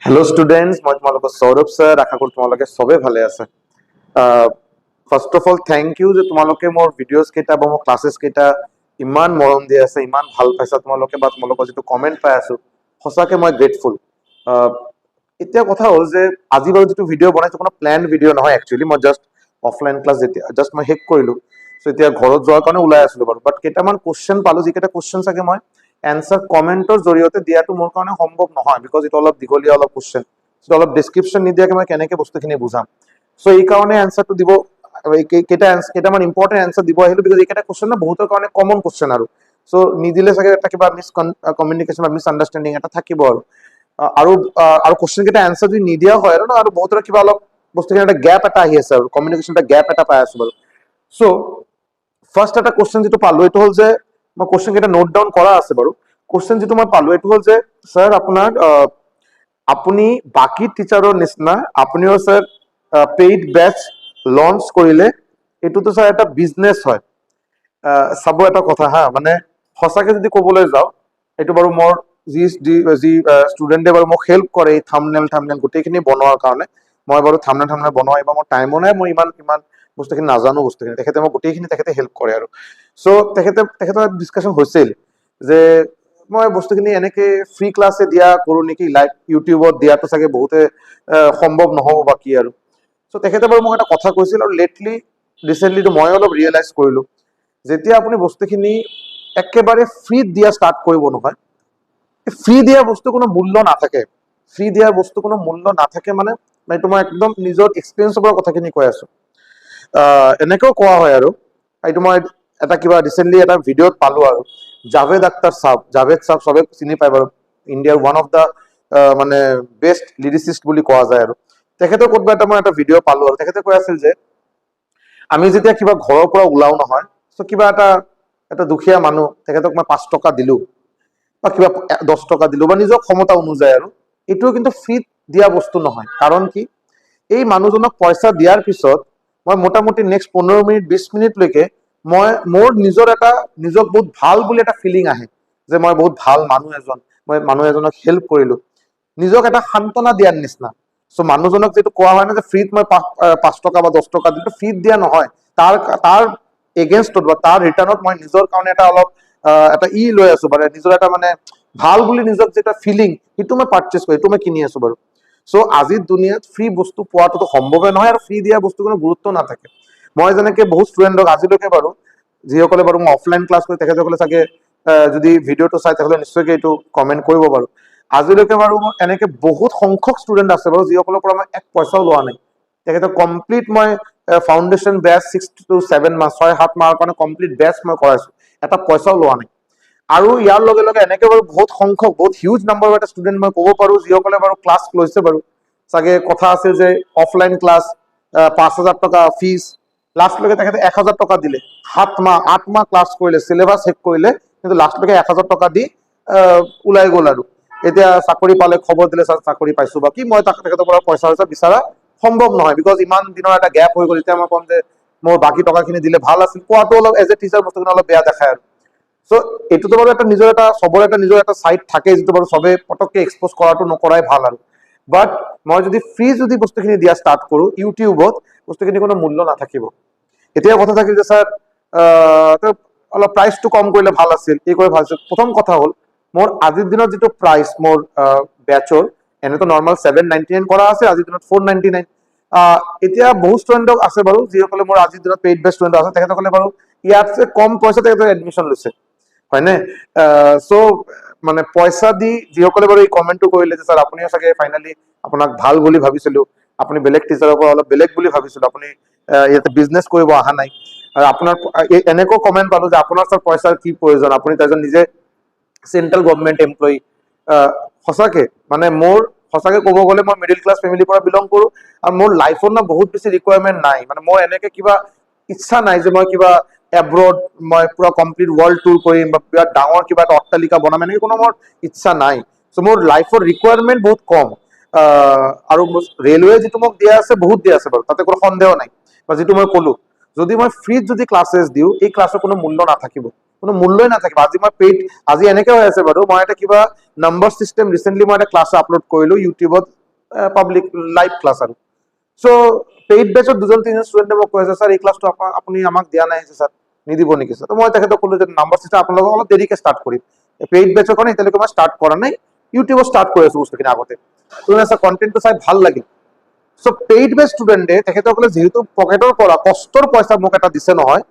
Hello students मैं तुम्हारे Saurabh sir आशा करो तुम्हारे सबे भाले আছে first of all thank you যে তোমালোকে মোৰ ভিডিঅ'জ কেইটা বা মোৰ ক্লাसेस কেইটা ইমান মৰম দি আছে ইমান ভাল পাইছা তোমালোকে বা তোমালোকৰ যেটো কমেন্ট পাই আছো সঁচাকে মই গ্ৰেটফুল এতিয়া কথা হ'ল যে আজি বাৰু যেটো ভিডিঅ' বনাইছো কোনো প্ল্যান ভিডিঅ' নহয় একচুয়ালি মই জাস্ট অফলাইন ক্লাস যেতিয়া জাস্ট মই হেক কৰিলো সো এতিয়া ঘৰত যোৱাৰ কাৰণে ওলাই আছিলো বাৰু বাট কেইটামান কোশ্চেন পালো যিকেইটা কোশ্চেন চাগে মই এনসাৰ কমেন্টৰ জৰিয়তে দিয়াটো মোৰ কাৰণে সম্ভৱ নহয় বিকজ ইট অলপ দীঘলীয়া অলপ কোশ্চেন সো অলপ ডেসক্ৰিপচন নিদিয়াকে মই কেনেকে বস্তুখিনি বুজাম সো এই কাৰণে এনসাৰটো দিব কেইটামান ইম্পৰ্টেণ্ট এনসাৰ দিব আহিলো বিকজ এইকেইটা কোশ্চেন না বহুতৰ কাৰণে কমন কোশ্চেন আৰু সো নিদিলে চাগে এটা কিবা মিস কমিউনিকেশন বা মিস আন্ডাৰষ্টেণ্ডিং এটা থাকিব আৰু কোশ্চেন কেইটা এনসাৰ যদি নিদিয়া হয় আৰু বহুতৰ কিবা অলপ বস্তুখিনি এটা গ্যাপ এটা আহি আছে আৰু কমিউনিকেশন এটা গ্যাপ এটা পাই আছো বাৰু সো ফার্স্ট এটা কোশ্চেন যেটো পালো এটো হল যে মই কোশ্চেন কেইটা নোট ডাউন কৰা আছে বাৰু কোশ্চেন যেটো মই পালো এটো হল যে স্যাৰ আপোনাৰ আপুনি বাকি টিচাৰৰ নিচিনা আপুনিও স্যাৰ পেইড বেচ লঞ্চ কৰিলে এটোতো স্যার এটা বিজনেস হয় সব এটা কথা হা মানে সঁচাকে যদি ক'বলৈ যাও এটো বাৰু মোৰ যি ষ্টুডেন্টে বাৰু মোক হেল্প কৰে এই থাম্বনেল গোটেইখিনি বনোৱাৰ কাৰণে মই বাৰু থাম্বনেল বনোৱা বা মোৰ টাইমো নাই মই ইমান বস্তুখিনি নাজানো বস্তুখিনি তেখেতে মোক গোটেইখিনি তেখেতে হেল্প কৰে আৰু সো তেখেতৰ ডিসকাশন হৈছিল যে মই বস্তুখিনি এনেকে ফ্ৰী ক্লাসে দিয়া কৰো নেকি লাইক ইউটিউবত দিয়াটো চাগে বহুতে সম্ভৱ নহব বা কি আৰু সো তেখেতে বাৰু মোক এটা কথা কৈছিল আৰু ৰিসেন্টলি তো মই অলপ ৰিয়েলাইজ কৰিলো যেতিয়া আপুনি বস্তুখিনি একেবাৰে ফ্ৰী দিয়া ষ্টাৰ্ট কৰিব নহয় ফ্ৰী দিয়া বস্তু কোনো মূল্য নাথাকে ফ্ৰী দিয়া বস্তু কোনো মূল্য নাথাকে মানে এইটো মই একদম নিজৰ এক্সপেৰিয়েন্সৰ পৰা কথাখিনি কৈ আছো এনেকেও কোৱা হয় আৰু এইটো মই এটা কিবা ৰিসেন্টলি এটা ভিডিঅ'ত পালো আৰু জাভেদ সাহেব সবে চিনি পায় বাৰু ইণ্ডিয়াৰ ওয়ান অফ দা মানে বেষ্ট লিৰিচিষ্ট বুলি কোৱা যায় আৰু তেখেতৰ কোনোবা এটা মই এটা ভিডিঅ' পালো আৰু তেখেতে কৈ আছিল যে আমি যেতিয়া কিবা ঘৰৰ পৰা ওলাও নহয় সো কিবা এটা দুখীয়া মানুহ তেখেতক মই 5 টকা দিলো বা কিবা 10 টকা দিলো বা নিজৰ ক্ষমতা অনুযায়ী আৰু এটো কিন্তু ফ্ৰী দিয়া বস্তু নহয় কাৰণ কি এই মানুহজনক পইচা দিয়াৰ পিছত মই মোটামুটি নেক্সট 15 মিনিট 20 মিনিট লৈকে মই মোৰ নিজৰ এটা নিজক বহুত ভাল বুলি এটা ফিলিং আহে যে মই বহুত ভাল মানুহ এজনক হেল্প কৰিলো নিজক এটা সান্তনা দিয়াৰ নিচিনা সো মানুহজনক যেটো কোৱা হয় না যে ফ্ৰীত মই 5 টকা বা 10 টকা দিলো ফ্ৰীত দিয়া নহয় তাৰ এগেইনষ্টত বা তাৰ ৰিটাৰ্ণত মই নিজৰ কাৰণে এটা অলপ এটা লৈ আছো মানে নিজৰ এটা মানে ভাল বুলি নিজক যেটা ফিলিং হিটো মই পাৰচেজ কৰি হিটো মই কিনি আছো বাৰু সো আজিৰ দুনিয়াত ফ্ৰী বস্তু পোৱাটো সম্ভৱে নহয় আৰু ফ্ৰী দিয়া বস্তু কোনো গুৰুত্ব নাথাকে মই যেনেকে বহুত ষ্টুডেন্টক আজিলৈকে বাৰু যিসকলে বাৰু মই অফলাইন ক্লাস কৰি তেখেতসকলে চাগে যদি ভিডিঅ'টো চাই তেখেতসকলে নিশ্চয়কৈ এইটো কমেন্ট কৰিব বাৰু আজিলৈকে বাৰু মই এনেকে বহুত সংখ্যক ষ্টুডেন্ট আছে বাৰু যিসকলৰ পৰা মই এক পইচাও লোৱা নাই তেখেতক কমপ্লিট মই ফাউণ্ডেশ্যন বেচ 6 to 7 মাহ 6-7 মাহৰ কাৰণে কমপ্লিট বেচ মই কৰাইছো এটা পইচাও লোৱা নাই আৰু ইয়াৰ লগে লগে এনেকে বাৰু বহুত সংখ্যক বহুত হিউজ নাম্বাৰ এটা ষ্টুডেন্ট মই ক'ব পাৰো যিসকলে বাৰু ক্লাস লৈছে বাৰু চাগে কথা আছে যে অফলাইন ক্লাস 5000 টকা ফিজ লাস্ট লগে তেখেতে 1000 টকা দিলে 7 মাহ 8 মাহ ক্লাস কৰিলে সিলেবাস শেষ কৰিলে কিন্তু লাস্ট লগে 1000 টকা দি উলাই গ'ল আৰু এতিয়া চাকৰি পালে খবৰ দিলে চাকৰি পাইছো বাকি মই তেখেতৰ পৰা পইচা বিচাৰা সম্ভৱ নহয় বিকজ ইমান দিনৰ এটা গ্যাপ হৈ গ'ল এতিয়া মই কম যে মোৰ বাকি টকাখিনি দিলে ভাল আছিল কোৱাটো অলপ এজ এ টিচাৰ বস্তুখিনি অলপ বেয়া দেখায় আৰু সো এটোতো বাৰু এটা নিজৰ এটা সবৰ এটা নিজৰ এটা সাইট থাকে যেটো বাৰু সবে পটককে এক্সপোজ কৰাটো নকৰাই ভাল আৰু বাট মই যদি ফ্ৰী যদি বস্তুখিনি দিয়া ষ্টাৰ্ট কৰো ইউটিউবত বস্তুখিনি কোনো মূল্য নাথাকিব এতিয়া কথা থাকিল যে স্যাৰ অলপ প্ৰাইসটো কম কৰিলে ভাল আছিল এই কৰি ভাল আছিল প্ৰথম কথা হ'ল মোৰ আজিৰ দিনত যেটো প্ৰাইস মোৰ বেচৰ এনেতো নৰমাল 799 কৰা আছে আজিৰ দিনত 499 এতিয়া বহুত ষ্টুডেন্টক আছে বাৰু যিসকলে মোৰ আজিৰ দিনত পেইড বেচ ষ্টুডেন্ট আছে তেখেতসকলে বাৰু ইয়াতছে কম পইচা তেখেতে এডমিশন লৈছে হয়নে সো মানে পইচা দি যিসকলে বাৰু এই কমেন্টটো কৰিলে যে স্যাৰ আপুনিও চাগে ফাইনালি আপোনাক ভাল বুলি ভাবিছিলো আপুনি বেলেগ টিচাৰৰ পৰা অলপ বেলেগ বুলি ভাবিছিলো আপুনি ইয়াতে বিজনেস কৰিব আহা নাই আৰু আপোনাৰ এনেকো কমেন্ট পালো যে আপোনাৰ স্যাৰ পইচাৰ কি প্ৰয়োজন আপুনি তাজন নিজে সেন্ট্ৰাল গভৰ্নমেন্ট এমপ্লয়ি সঁচাকে মানে মোৰ সঁচাকে ক'ব গ'লে মই মিডল ক্লাস ফ্যামিলিৰ পৰা বিলং কৰো আৰু মোৰ লাইফৰ না বহুত বেছি ৰিকোয়াৰমেন্ট নাই মানে মোৰ এনেকে কিবা ইচ্ছা নাই যে মই কিবা এব্ৰড মই পুৰা কমপ্লিট ওয়াৰ্ল্ড টুৰ কৰিম বা বিৰাট ডাঙৰ কিবা এটা অট্টালিকা বনাম এনেকে কোনো মোৰ ইচ্ছা নাই সো মোৰ লাইফৰ ৰিকোয়াৰমেন্ট বহুত কম আৰু ৰেলৱে যেটো মোক দিয়া আছে বহুত দিয়া আছে বাৰু তাতে কোনো সন্দেহ নাই বা যেটো মই ক'লো যদি মই ফ্ৰীত যদি ক্লাसेছ দিও এই ক্লাছৰ কোনো মূল্য নাথাকিব কোনো মূল্যই নাথাকিব আজি মই পেইড আজি এনেকে হৈ আছে বাৰু মই এটা কিবা নম্বৰ সিস্টেম ৰিসেন্টলি মই এটা ক্লাস আপলোড কৰিলো ইউটিউবত পাব্লিক লাইভ ক্লাছ আৰু সো পেইড বেচত দুজন তিনিজন ষ্টুডেণ্টে মোক কৈ আছে স্যাৰ এই ক্লাছটো আপুনি আমাক দিয়া নাই স্যাৰ নিদিব নেকি স্যাৰ মই তেখেতক ক'লো যে নাম্বাৰ চিষ্টেম আপোনালোকক অলপ দেৰিকে ষ্টাৰ্ট কৰিম পেইড বেচৰ কাৰণে এতিয়ালৈকে মই ষ্টাৰ্ট কৰা নাই ইউটিউবত ষ্টাৰ্ট কৰি আছো বস্তুখিনি আগতে স্যাৰ কণ্টেণ্টটো চাই ভাল লাগিল সো পেইড বেচ ষ্টুডেণ্টে তেখেতসকলে যিহেতু পকেটৰ পৰা কষ্টৰ পইচা মোক এটা দিছে নহয়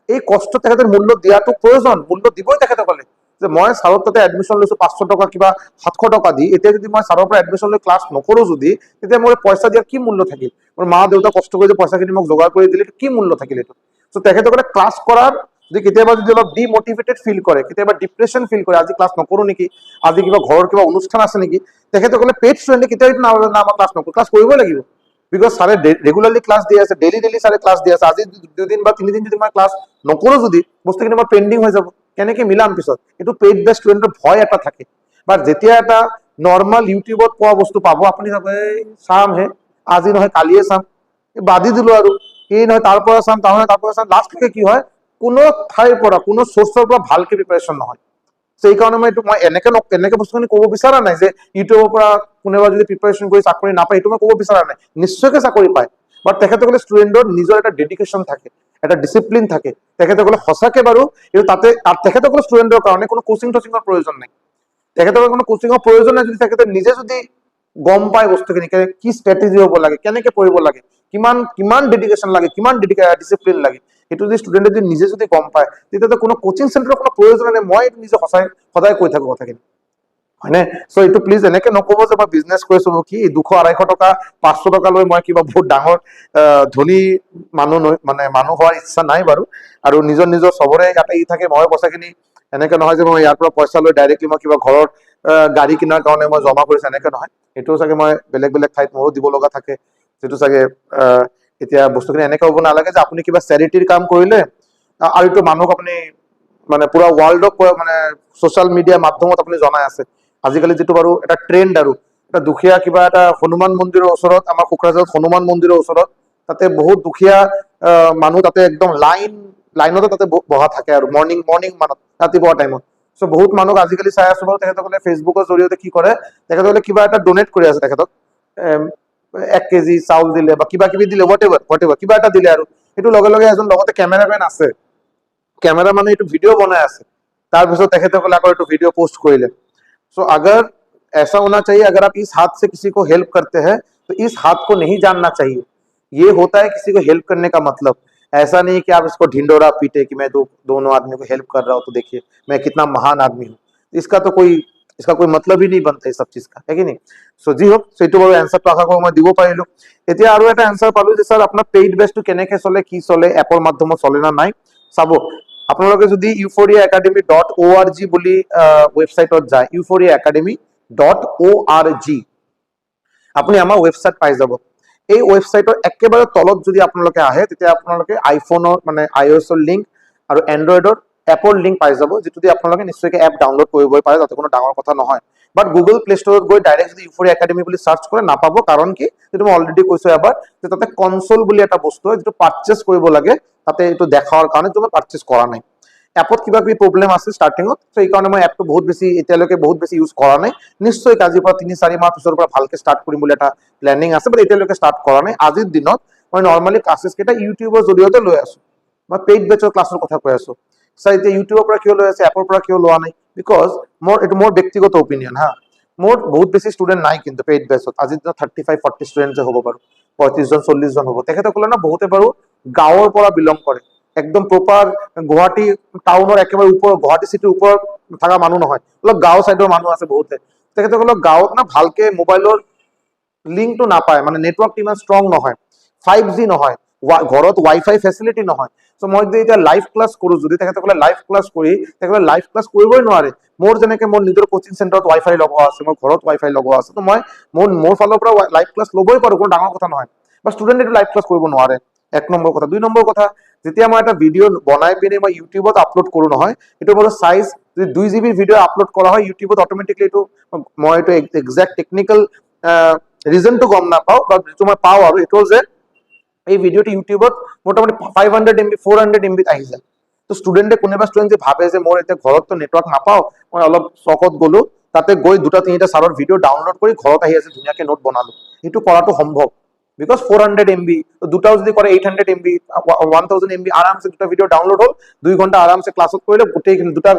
এই কষ্ট তেখেতৰ মূল্য দিয়াটো প্ৰয়োজন মূল্য দিবই তেখেতসকলে যে মই ছাৰৰ তাতে এডমিশ্যন লৈছো 500 টকা কিবা 700 টকা দি এতিয়া যদি মই ছাৰৰ পৰা এডমিশ্যন লৈ ক্লাছ নকৰো যদি তেতিয়া মোৰ পইচা দিয়াৰ কি মূল্য থাকিল মোৰ মা দেউতা কষ্ট কৰি যে পইচাখিনি মোক যোগাৰ কৰি দিলে কি মূল্য থাকিল এইটো সো তেখেতসকলে ক্লাছ কৰাৰ যদি কেতিয়াবা যদি অলপ ডিমোটিভেটেড ফিল কৰে কেতিয়াবা ডিপ্ৰেশ্যন ফিল কৰে আজি ক্লাছ নকৰো নেকি আজি কিবা ঘৰৰ কিবা অনুষ্ঠান আছে নেকি তেখেতসকলে পেইড ষ্টুডেণ্টে কেতিয়াও এইটো না মই ক্লাছ নকৰো ক্লাছ কৰিবই লাগিব বিকজ ছাৰে ৰেগুলাৰলি ক্লাছ দি আছে ডেইলি ছাৰে ক্লাছ দি আছে আজি 2 দিন বা 3 দিন যদি মই ক্লাছ নকৰো যদি বস্তুখিনি মই পেণ্ডিং হৈ যাব কেনেকে মিলাম পিছত এইটো পেইড বেচ ষ্টুডেণ্টৰ ভয় এটা থাকে বা যেতিয়া এটা নৰ্মেল ইউটিউবত পোৱা বস্তু পাব আপুনি ভাবে চাম হে আজি নহয় কালিয়ে চাম বাদি দিলো আৰু এই নহয় তাৰ পৰা চাম তাৰ পৰা চাম লাষ্টলৈকে কি হয় কোনো ঠাইৰ পৰা কোনো চ'ৰ্চৰ পৰা ভালকে প্ৰিপাৰেশ্যন নহয় সেই কাৰণে মই এনেকে বস্তুখিনি ক'ব বিচৰা নাই যে ইউটিউবৰ পৰা কোনোবা যদি প্ৰিপাৰেশ্যন কৰি চাকৰি নাপায় এইটো মই ক'ব বিচৰা নাই নিশ্চয়কৈ চাকৰি পায় বাট তেখেতসকলে ষ্টুডেণ্টৰ নিজৰ এটা ডেডিকেশ্যন থাকে এটা ডিচিপ্লিন থাকে তেখেতসকলে সঁচাকে বাৰু এইটো তাতে তেখেতসকলে ষ্টুডেণ্টৰ কাৰণে কোনো কোচিং টচিঙৰ প্ৰয়োজন নাই তেখেতসকলৰ কোনো কোচিঙৰ প্ৰয়োজন নাই যদি তেখেতে নিজে যদি গম পায় বস্তুখিনি কি ষ্ট্ৰেটেজি হ'ব লাগে কেনেকে পঢ়িব লাগে কিমান ডেডিকেশ্যন লাগে কিমান ডিচিপ্লিন লাগে সেইটো যদি ষ্টুডেণ্টে যদি নিজে যদি গম পায় তেতিয়াতো কোনো কোচিং চেণ্টাৰৰ কোনো প্ৰয়োজন নাই মই নিজে সদায় কৈ থাকো কথাখিনি হয়নে সো এইটো প্লিজ এনেকে নকব যে মই বিজনেছ কৰিছো কি 200-250 টকা 500 টকা লৈ মই কিবা বহুত ডাঙৰ ধনী মানুহ হোৱাৰ ইচ্ছা নাই বাৰু আৰু নিজৰ চবৰে ইয়াতে থাকে মই পইচাখিনি এনেকে নহয় যে মই ইয়াৰ পৰা পইচা লৈ ডাইৰেক্টলি মই কিবা ঘৰৰ গাড়ী কিনাৰ কাৰণে মই জমা কৰিছো এনেকে নহয় এইটোও চাগে মই বেলেগ ঠাইত মোৰো দিব লগা থাকে যেটো চাগে এতিয়া বস্তুখিনি এনেকে হ'ব নালাগে যে আপুনি কিবা চেৰিটিৰ কাম কৰিলে আৰু এইটো মানুহক আপুনি মানে পুৰা ৱৰ্ল্ডক মানে সোশ্যাল মিডিয়া মাধ্যমত আপুনি জনাই আছে আজিকালি যেটো বাৰু এটা ট্ৰেন্ড আৰু এটা দুখীয়া কিবা এটা হনুমান মন্দিৰৰ ওচৰত আমাৰ কোকৰাঝাৰত হনুমান মন্দিৰৰ ওচৰত তাতে বহুত দুখীয়া মানুহ তাতে একদম লাইনতে তাতে বহা থাকে আৰু মৰ্নিং মানত ৰাতিপুৱা টাইমত সো বহুত মানুহ আজিকালি চাই আছো বাৰু তেখেতসকলে ফেচবুকৰ জৰিয়তে কি কৰে তেখেতসকলে কিবা এটা ডোনেট কৰি আছে তেখেতক 1 কেজি চাউল দিলে বা কিবা কিবি দিলে হোৱাটএভাৰ কিবা এটা দিলে আৰু সেইটো লগে এজন লগতে কেমেৰামেন আছে कैमरा मैंने एक वीडियो बनाया है तार पिছত তেখেতসকলে আকৌ एक वीडियो पोस्ट কৰিলে सो अगर ऐसा होना चाहिए अगर आप इस हाथ से किसी को हेल्प करते हैं तो इस हाथ को नहीं जानना चाहिए ये होता है किसी को हेल्प करने का मतलब ऐसा नहीं कि आप इसको ढिंडोरा पीटे कि मैं दोनों आदमी को हेल्प कर रहा हूं तो देखिए मैं कितना महान आदमी हूं इसका कोई मतलब ही नहीं बनता इस सब चीज का है कि नहीं सो जी होप সেইটো বাৰু এনসাৰটো আশা কৰো মই দিব পাৰিলো এতিয়া আৰু এটা এনসাৰ পালো যে স্যাৰ আপোনাৰ পেইড বেচটো কেনেকে চলে কি চলে এপৰ মাধ্যমত চলে না নাই চাব আপোনালোকে যদি euphoria.academy.org বুলি ওয়েবসাইটত যায় euphoria.academy.org আপুনি আমাৰ ওয়েবসাইট পাই যাব এই ওয়েবসাইটৰ একেবাৰে তলত যদি আপোনালোকে আহে তেতিয়া আপোনালোকে আইফোনৰ মানে আইওএছৰ লিংক আৰু এন্ড্ৰইডৰ এপৰ লিংক পাই যাব যেটো দি আপোনালোকে নিশ্চয়কৈ এপ ডাউনলোড কৰিবই পাৰে যাতে কোনো ডাঙৰ কথা নহয় বাট গুগল প্লে ষ্টৰত গৈ ডাইৰেক্ট যদি ইউফোৰিয়া একাডেমি বুলি সাৰ্চ কৰে নাপাব কাৰণ কি যেটো মই অলৰেডি কৈছো এবাৰ যে তাতে কনসোল বুলি এটা বস্তু হয় যেটো পাৰচেজ কৰিব লাগে তাতে এটো দেখাৰ কাৰণে তুমি পাৰচেজ কৰা নাই এপত কিবা কি প্ৰবলেম আছে ষ্টাৰ্টিংত সো এই কাৰণে মই এপটো বহুত বেছি এতিয়ালৈকে বহুত বেছি ইউজ কৰা নাই নিশ্চয় কাজিৰ পৰা 3-4 মাহ পিছৰ পৰা ভালকে ষ্টাৰ্ট কৰিম বুলি এটা প্ল্যানিং আছে বাট এতিয়ালৈকে ষ্টাৰ্ট কৰা নাই আজিৰ দিনত মই নৰমালি ক্লাसेस কেটা ইউটিউবৰ জৰিয়তে লৈ আছো মই পেইড বেচৰ ক্লাছৰ কথা কৈ আছো সাই এতিয়া ইউটিউবৰ পৰা কিয় লৈ আছে এপৰ পৰা কিয় লোৱা নাই বিকজ মোৰ ব্যক্তিগত অপিনিয়ন হা মোৰ বহুত বেছি ষ্টুডেন্ট নাই কিন্তু পেইড বেচত আজিৰ দিনত 35-40 ষ্টুডেন্ট হ'ব বাৰু 35 জন 40 জন হ'ব তেখেতসকলে না বহুতে বাৰু গাঁৱৰ পৰা বিলং কৰে একদম প্ৰপাৰ গুৱাহাটী টাউনৰ একেবাৰে ওপৰ গুৱাহাটী সিটিৰ ওপৰ থাকা মানুহ নহয় অলপ গাঁও সাইডৰ মানুহ আছে বহুতে তেখেতসকলক গাঁৱত না ভালকে মোবাইলৰ লিংকটো নাপায় মানে নেটৱৰ্ক ইমান ষ্ট্ৰং নহয় 5G নহয় ঘৰত ওয়াইফাই ফেসিলিটি নহয় সো মই যদি এটা লাইভ ক্লাস কৰো যদি তেখেতসকলে লাইভ ক্লাস কৰি তেখেতসকলে লাইভ ক্লাস কৰিবই নোৱাৰে মোৰ যেনেকে মোৰ নিজৰ কোচিং চেণ্টাৰত ওয়াইফাই লগোৱা আছে মোৰ ঘৰত ওয়াইফাই লগোৱা আছে তো মই মোৰ ফালৰ পৰা লাইভ ক্লাস লবই পাৰো কোনো ডাঙৰ কথা নহয় বা ষ্টুডেন্ট এটো লাইভ ক্লাস কৰিব নোৱাৰে এক নম্বৰ কথা দুই নম্বৰ কথা যেতিয়া মই এটা ভিডিও বনাই পিনে মই ইউটিউবত আপলোড কৰো নহয় এটো বড় সাইজ যদি 2 GB ভিডিও আপলোড কৰা হয় ইউটিউবত অটোমেটিক্যালি এটো মই এটো এক্সাক্ট টেকনিক্যাল ৰিজনটো গম না পাও বা যেটো মই পাও আৰু এটো যে এই ভিডিওটি ইউটিউবত মোটামুটি 500 MB 400 MB আহি যায় তো ষ্টুডেন্টে কোনেবা ষ্টুডেন্ট যে ভাবে যে মোৰ এতিয়া ঘৰত তো নেটৱৰ্ক নাপাও মই অলপ চকত গলো তাতে গৈ দুটা তিনিটা সাৰৰ ভিডিও ডাউনলোড কৰি ঘৰত আহি আছে ধুনিয়াকে নোট বনালো সেইটো কৰাটো সম্ভৱ বিকজ 400 MB দুটাও যদি কৰে 800 MB 1000 MB আৰামছে দুটা ভিডিঅ' ডাউনলোড হ'ল 2 ঘণ্টা আৰামছে ক্লাছত কৰিলে গোটেইখিনি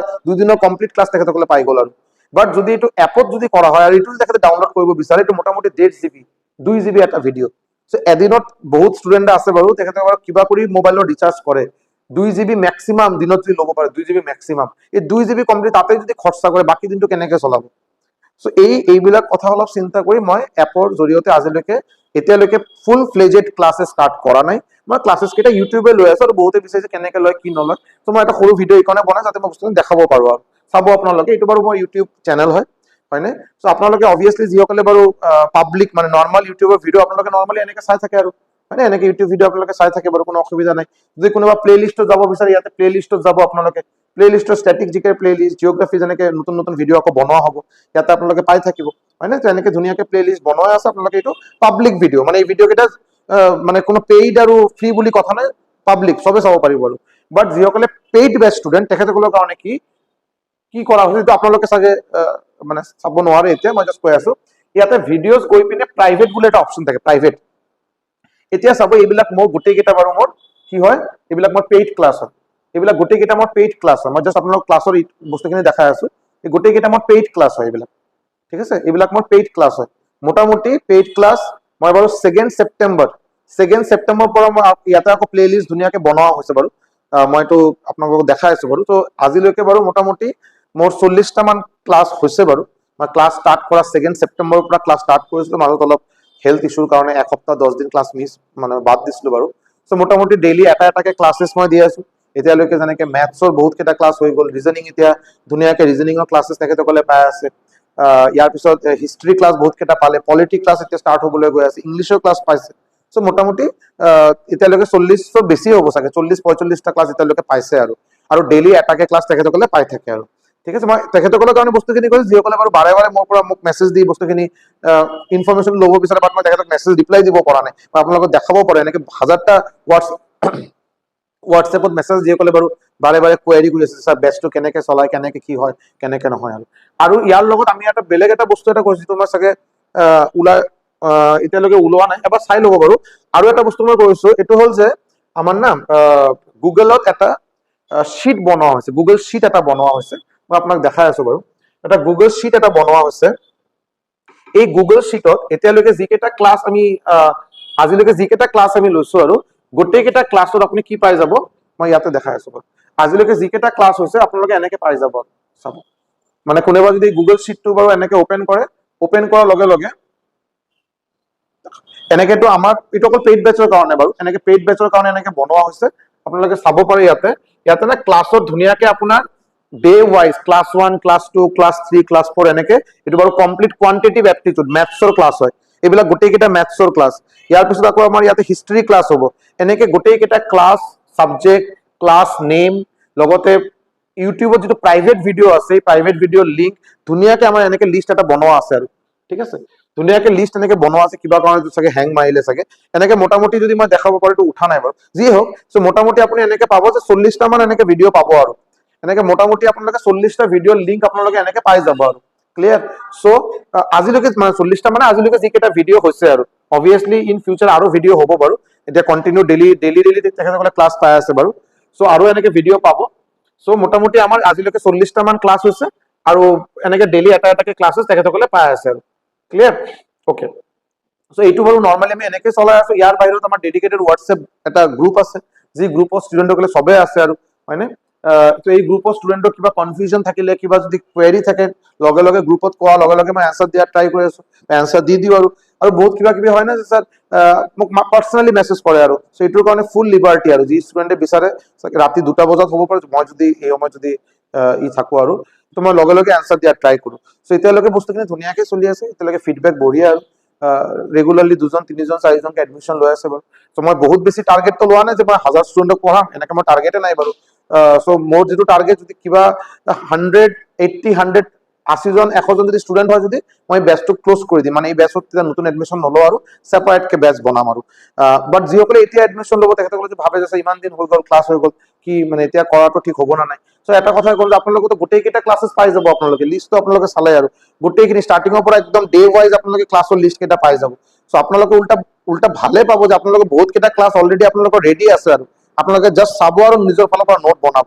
দুদিনৰ কমপ্লিট ক্লাছ তেখেতসকলে পাই গ'ল আৰু বাট যদি এইটো এপত যদি কৰা হয় আৰু এইটো যদি তেখেতে ডাউনলোড কৰিব বিচাৰে এইটো মোটামুটি 1.5 GB 2 GB এটা ভিডিঅ' সো এদিনত বহুত ষ্টুডেণ্ট আছে বাৰু তেখেতে কিবা কৰি মোবাইলৰ ৰিচাৰ্জ কৰে 2 GB মেক্সিমাম দিনত যদি ল'ব পাৰে 2 GB মেক্সিমাম এই 2 GB কমপ্লিট তাতে যদি খৰচা কৰে বাকী দিনটো কেনেকৈ চলাব সো এইবিলাক কথা অলপ চিন্তা কৰি মই এপৰ জৰিয়তে আজিলৈকে এতিয়ালৈকে ফুল ফ্লেজেড ক্লাছেছ ষ্টাৰ্ট কৰা নাই মই ক্লাছেছ কেইটা ইউটিউবে লৈ আছো আৰু বহুতে বিচাৰিছে কেনেকৈ লয় কি নলয় তো মই এটা সৰু ভিডিঅ' এইকাৰণে বনাই যাতে মই বস্তুটো দেখাব পাৰো আৰু চাব আপোনালোকে এইটো বাৰু মোৰ ইউটিউব চেনেল হয়নে সো আপোনালোকে অবভিয়াছলি যিসকলে বাৰু পাব্লিক মানে নৰ্মেল ইউটিউবৰ ভিডিঅ' আপোনালোকে নৰ্মেলি এনেকৈ চাই থাকে আৰু হয়নে এনেকৈ ইউটিউব ভিডিঅ' আপোনালোকে চাই থাকে বাৰু কোনো অসুবিধা নাই যদি কোনোবা প্লে লিষ্টত যাব বিচাৰে ইয়াতে প্লে লিষ্টত যাব আপোনালোকে প্লে লিষ্টৰ ষ্টেটিক জিকে প্লে লিষ্ট জিঅ'গ্ৰাফি যেনেকৈ নতুন নতুন ভিডিঅ' আকৌ বনোৱা হ'ব ইয়াতে আপোনালোকে পাই থাকিব হয়নে তো এনেকৈ ধুনীয়াকৈ প্লে লিষ্ট বনোৱা আছে আপোনালোকে এইটো পাব্লিক ভিডিঅ' মানে এই ভিডিঅ' কেইটা মানে কোনো পেইড আৰু ফ্ৰী বুলি কথা নাই পাব্লিক চবে চাব পাৰিব আৰু বাট যিসকলে পেইড বেচ ষ্টুডেণ্ট তেখেতসকলৰ কাৰণে কি কৰা হৈছে এইটো আপোনালোকে চাগে মানে চাব নোৱাৰে এতিয়া মই জাষ্ট কৈ আছো ইয়াতে ভিডিঅ'জ গৈ পিনে প্ৰাইভেট বুলি এটা অপশ্যন থাকে প্ৰাইভেট এতিয়া চাব এইবিলাক মোৰ গোটেইকেইটা বাৰু মোৰ কি হয় এইবিলাক মোৰ পেইড ক্লাছ হয় এইবিলাক গোটেইকেইটা মোৰ পেইড ক্লাছ হয় মই জাষ্ট আপোনালোক ক্লাছৰ বস্তুখিনি দেখাই আছো এই গোটেইকেইটা মোৰ পেইড ক্লাছ হয় এইবিলাক ঠিক আছে এইবিলাক মোৰ পেইড ক্লাছ হয় মোটামুটি পেইড ক্লাছ মই বাৰু 2 ছেপ্টেম্বৰ পৰা মই ইয়াতে আকৌ প্লে লিষ্ট ধুনীয়াকৈ বনোৱা হৈছে বাৰু মইতো আপোনালোকক দেখাই আছো বাৰু তো আজিলৈকে বাৰু মোটামুটি মোৰ 40টা মান ক্লাছ হৈছে বাৰু মই ক্লাছ ষ্টাৰ্ট কৰা 2 ছেপ্টেম্বৰৰ পৰা ক্লাছ ষ্টাৰ্ট কৰিছিলো মাজত অলপ হেল্থ ইছ্যুৰ কাৰণে এসপ্তাহ 10 দিন ক্লাছ মিছ মানে বাদ দিছিলো বাৰু সো মোটামুটি ডেইলি এটাকে ক্লাছেছ মই দি আছো এতিয়ালৈকে যেনেকৈ মেথছৰ বহুত কেইটা ক্লাছ হৈ গ'ল ৰিজনিং এতিয়া ধুনীয়াকৈ ৰিজনিঙৰ ক্লাছেছ তেখেতসকলে পাই আছে ইয়াৰ পিছত হিষ্ট্ৰী ক্লাছ বহুত কেইটা পালে পলিটি ক্লাছ এতিয়া ষ্টাৰ্ট হ'বলৈ গৈ আছে ইংলিছৰ ক্লাছ পাইছে সো মোটামুটি এতিয়ালৈকে 40ৰ বেছি হ'ব চাগে 40-45টা ক্লাছ এতিয়ালৈকে পাইছে আৰু ডেইলি এটাকে ক্লাছ তেখেতসকলে পাই থাকে আৰু ঠিক আছে মই তেখেতসকলৰ কাৰণে বস্তুখিনি কৈছো যিসকলে বাৰু বাৰে বাৰে মোৰ পৰা মোক মেছেজ দি বস্তুখিনি ইনফৰমেশ্যন ল'ব বিচাৰে বাট মই তেখেতক মেছেজ ৰিপ্লাই দিব পৰা নাই বা আপোনালোকক দেখাব পাৰে এনেকৈ 1000টা হোৱাটছএপত মেছেজ যিসকলে বাৰু বাৰে বাৰে কুৱেৰি কৰি আছে ছাৰ বেচটো কেনেকৈ চলায় কেনেকৈ কি হয় কেনেকৈ নহয় আৰু ইয়াৰ লগত আমি এটা বেলেগ এটা বস্তু এটা কৰিছো যিটো মই চাগে এতিয়ালৈকে ওলোৱা নাই এবাৰ চাই ল'ব বাৰু আৰু এটা বস্তু মই কৰিছো এইটো হ'ল যে আমাৰ না গুগলত এটা শ্বিট বনোৱা হৈছে গুগল শ্বিট এটা বনোৱা হৈছে মই আপোনাক দেখাই আছো বাৰু এটা গুগল শ্বিট এটা বনোৱা হৈছে এই গুগল শ্বিটত এতিয়ালৈকে যিকেইটা ক্লাছ আমি আজিলৈকে যিকেইটা ক্লাছ আমি লৈছো আৰু গোটেইকেইটা ক্লাছত আপুনি কি পাই যাব মই ইয়াতে দেখাই আছো বাৰু আজিলৈকে যিকেইটা ক্লাছ হৈছে আপোনালোকে এনেকৈ পাই যাব চাব মানে কোনোবা যদি গুগল শ্বিটটো বাৰু এনেকৈ অপেন কৰাৰ লগে লগে এনেকেতো আমাৰ এইটো অকল পেইড বেচৰ কাৰণে বাৰু এনেকৈ পেইড বেচৰ কাৰণে এনেকৈ বনোৱা হৈছে আপোনালোকে চাব পাৰে ইয়াতে না ক্লাছত ধুনীয়াকৈ আপোনাৰ day wise class 1 class 2 class 3 class 4 এনেকৈ এইটো বাৰু কমপ্লিট কোৱান্টিটিভ এপ্টিটিউড মেথছৰ ক্লাছ হয় এইবিলাক গোটেইকেইটা মেথছৰ ক্লাছ ইয়াৰ পিছত আকৌ আমাৰ ইয়াতে হিষ্ট্ৰী ক্লাছ হ'ব এনেকৈ গোটেইকেইটা ক্লাছ ছাবজেক্ট ক্লাছ নেম লগতে ইউটিউবত যিটো প্ৰাইভেট ভিডিঅ' আছে এই প্ৰাইভেট ভিডিঅ'ৰ লিংক ধুনীয়াকৈ আমাৰ এনেকৈ লিষ্ট এটা বনোৱা আছে আৰু ঠিক আছে ধুনীয়াকৈ লিষ্ট এনেকৈ বনোৱা আছে কিবা কাৰণে চাগে হেং মাৰিলে চাগে এনেকৈ মোটামুটি যদি মই দেখাব পাৰোঁ উঠা নাই বাৰু যি হওক চ' মোটামুটি আপুনি এনেকৈ পাব যে 40টা মান এনেকৈ ভিডিঅ' পাব আৰু এনেকৈ মোটামুটি আপোনালোকে 40টা ভিডিঅ'ৰ লিংক আপোনালোকে এনেকৈ পাই যাব আৰু ক্লিয়াৰ চ' আজিলৈকে মানে 40টা মানে আজিলৈকে যিকেইটা ভিডিঅ' হৈছে আৰু অবভিয়াছলি ইন ফিউচাৰ আৰু ভিডিঅ' হ'ব বাৰু এতিয়া কণ্টিনিউ ডেইলি তেখেতসকলে ক্লাছ পাই আছে বাৰু চ' আৰু এনেকৈ ভিডিঅ' পাব চ' মোটামুটি আমাৰ আজিলৈকে 40টা মান ক্লাছ হৈছে আৰু এনেকৈ ডেইলি এটাকে ক্লাছেছ তেখেতসকলে পাই আছে আৰু ক্লিয়াৰ অ'কে চ' এইটো বাৰু নৰ্মেলি আমি এনেকৈ চলাই আছো ইয়াৰ বাহিৰত আমাৰ ডেডিকেটেড হোৱাটছএপ এটা গ্ৰুপ আছে যি গ্ৰুপৰ ষ্টুডেণ্টসকলে চবেই আছে আৰু হয়নে তো এই গ্ৰুপৰ ষ্টুডেণ্টৰ কিবা কনফিউজন থাকিলে কিবা যদি কুৱেৰি থাকে লগে লগে গ্ৰুপত কোৱাৰ লগে লগে মই এনচাৰ দিয়াৰ ট্ৰাই কৰি আছো এনচাৰ দি দিওঁ আৰু বহুত কিবা কিবি হয় না যে ছাৰ মোক পাৰ্চনেলি মেছেজ কৰে আৰু চ' এইটোৰ কাৰণে ফুল লিবাৰ্টি আৰু যি ষ্টুডেণ্টে বিচাৰে ৰাতি 2টা বজাত হ'ব পাৰে মই যদি এই সময়ত যদি থাকো আৰু তো মই লগে লগে এনচাৰ দিয়াৰ ট্ৰাই কৰোঁ চ' এতিয়ালৈকে বস্তুখিনি ধুনীয়াকৈ চলি আছে এতিয়ালৈকে ফিডবেক বঢ়িয়া আৰু ৰেগুলাৰলি 2জন 3জন 4জনকে এডমিশ্যন লৈ আছে বাৰু চ' মই বহুত বেছি টাৰ্গেটটো লোৱা নাই যে মই 1000 ষ্টুডেণ্টক পঢ়াম এনেকৈ মই টাৰ্গেটে নাই বাৰু চ' মোৰ যিটো টাৰ্গেট যদি কিবা 180জন 100জন যদি ষ্টুডেণ্ট হয় যদি মই বেচটো ক্ল'জ কৰি দিম মানে এই বেচত তেতিয়া নতুন এডমিশ্যন নলওঁ আৰু ছেপাৰেটকৈ বেচ বনাম আৰু বাট যিসকলে এতিয়া এডমিশ্যন ল'ব তেখেতসকলে যদি ভাবে যে ইমান দিন হৈ গ'ল ক্লাছ হৈ গ'ল কি মানে এতিয়া কৰাটো ঠিক হ'ব না নাই সো এটা কথা ক'লো যে আপোনালোকে তো গোটেইকেইটা ক্লাছেছ পাই যাব, আপোনালোকে লিষ্টটো আপোনালোকে চালে আৰু গোটেইখিনি ষ্টাৰ্টিঙৰ পৰা একদম ডে ৱাইজ আপোনালোকে ক্লাছৰ লিষ্ট কেইটা পাই যাব। সো আপোনালোকে উল্টা উল্টা ভালে পাব যে আপোনালোকে বহুত কেইটা ক্লাছ অলৰেডি আপোনালোকৰ ৰেডি আছে আৰু আপোনালোকে জাষ্ট চাব আৰু নিজৰ ফালৰ পৰা নোট বনাব,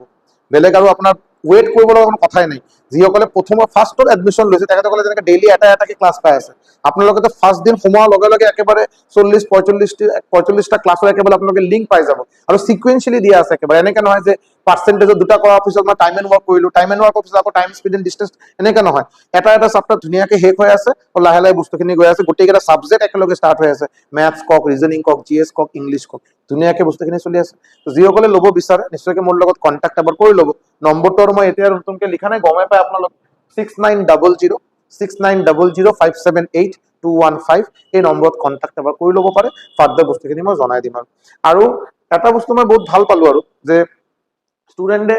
বেলেগ আৰু আপোনাৰ ৱেইট কৰিবলৈ কোনো কথাই নাই। যিসকলে প্ৰথমৰ ফাৰ্ষ্টত এডমিশ্যন লৈছে তেখেতসকলে যেনেকৈ ডেইলি এটা এটাকে ক্লাছ পাই আছে, আপোনালোকে ফাৰ্ষ্ট দিন সোমোৱাৰ লগে লগে একেবাৰে 40-45টা ক্লাছৰ একেবাৰে আপোনালোকে লিংক পাই যাব আৰু সিকুৱেঞ্চিয়েলি দিয়া আছে একেবাৰে। এনেকে নহয় যে পাৰ্চেণ্টেজত দুটা কৰাৰ পিছত মই টাইম এণ্ড ৱৰ্ক কৰিলো, টাইম এণ্ড ৱৰ্কৰ পিছত আকৌ টাইম স্পীড এণ্ড ডিষ্টেঞ্চ, এনেকে নহয়। এটা এটা চেপ্টাৰ ধুনীয়াকে শেষ হৈ আছে আৰু লাহে লাহে বস্তুখিনি গৈ আছে, গোটেইকেইটা ছাবজেক্ট একেলগে ষ্টাৰ্ট হৈ আছে, মেথছ কওক, ৰিজনিং কওক, GS কওক, ইংলিছ কওক, ধুনীয়াকে বস্তুখিনি চলি আছে। যিসকলে ল'ব বিচাৰে নিশ্চয়কৈ মোৰ লগত কণ্টেক্ট এবাৰ কৰি ল'ব। নম্বৰটো মই এতিয়া নতুনকে লিখা নাই, গমে পাই আপোনালোক 6900-578-215 এই নম্বৰত কণ্টেক্ট এবাৰ কৰি ল'ব পাৰে, ফাৰ্দাৰ বস্তুখিনি মই জনাই দিম। আৰু এটা বস্তু মই বহুত ভাল পালো আৰু যে ষ্টুডেণ্টে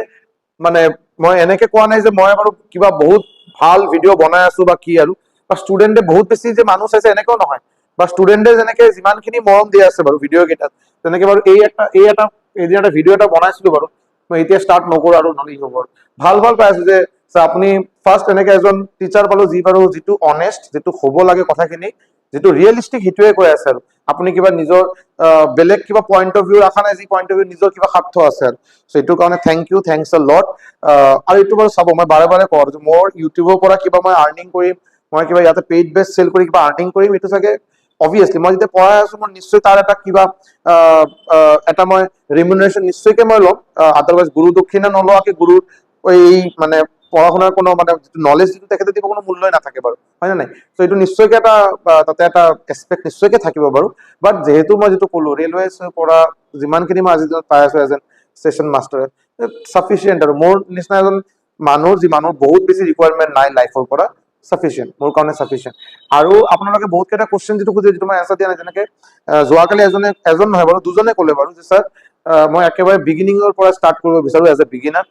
মানে মই এনেকে কোৱা নাই যে মই বাৰু কিবা বহুত ভাল ভিডিঅ' বনাই আছো বা কি আৰু, বা ষ্টুডেণ্টে বহুত বেছি যে মানুহ চাইছে এনেকেও নহয়, বা ষ্টুডেণ্টে যেনেকে যিমানখিনি মৰম দি আছে বাৰু ভিডিঅ' কেইটাত, তেনেকে বাৰু এদিন এটা ভিডিঅ' এটা বনাইছিলো বাৰু, মই এতিয়া ষ্টাৰ্ট নকৰো আৰু নলিব বাৰু ভাল ভাল পাই আছো যে আপুনি ফাৰ্ষ্ট এনেকে এজন টিচাৰ পালো যি বাৰু যিটো অনেষ্ট, যিটো হ'ব লাগে কথাখিনি, যিটো ৰিয়েলিষ্টিক সেইটোৱে কৈ আছে আৰু আপুনি কিবা নিজৰ বেলেগ কিবা পইণ্ট অফ ভিউ ৰখা নাই, যি পইণ্ট অফ ভিউ নিজৰ কিবা স্বাৰ্থ আছে আৰু এইটোৰ কাৰণে থেংকছ আ লট। আৰু এইটো বাৰু চাব, মই বাৰে বাৰে কওঁ যে মোৰ ইউটিউবৰ পৰা কিবা মই আৰ্নিং কৰিম, মই কিবা ইয়াতে পেইড বেছ চেল কৰি কিবা আৰ্নিং কৰিম, এইটো চাগে অবভিয়াছলি মই যেতিয়া পঢ়াই আছো মই নিশ্চয় তাৰ এটা কিবা এটা মই ৰিমুনাৰেশ্যন নিশ্চয়কৈ মই ল'ম, আদাৰৱাইজ গুৰু দক্ষিণা নলোৱাকে গুৰুৰ এই মানে পঢ়া শুনাৰ কোনো মানে নলেজ যিটো তেখেতে দিব কোনো মূল্যই নাথাকে বাৰু, হয় নে নাই? চ' এইটো নিশ্চয়কৈ এটা তাতে এটা এছপেক্ট নিশ্চয়কৈ থাকিব বাৰু। বাট যিহেতু মই যিটো ক'লো ৰেলৱেজ পৰা যিমানখিনি মই আজি দিনত পাই আছো as an station master, sufficient আৰু মোৰ নিচিনা এজন মানুহৰ বহুত বেছি ৰিকুৱাৰমেণ্ট নাই লাইফৰ পৰা, চাফিচিয়েণ্ট মোৰ কাৰণে চাফিচিয়েণ্ট। আৰু আপোনালোকে বহুত কেইটা কুৱেশ্যন যিটো খুজে যিটো মই এনচাৰ দিয়া নাই, যেনেকে যোৱাকালি এজন নহয় বাৰু দুজনে ক'লে বাৰু যে ছাৰ মই একেবাৰে বিগিনিঙৰ পৰা ষ্টাৰ্ট কৰিব বিচাৰো এজ এ বিগিনাৰ,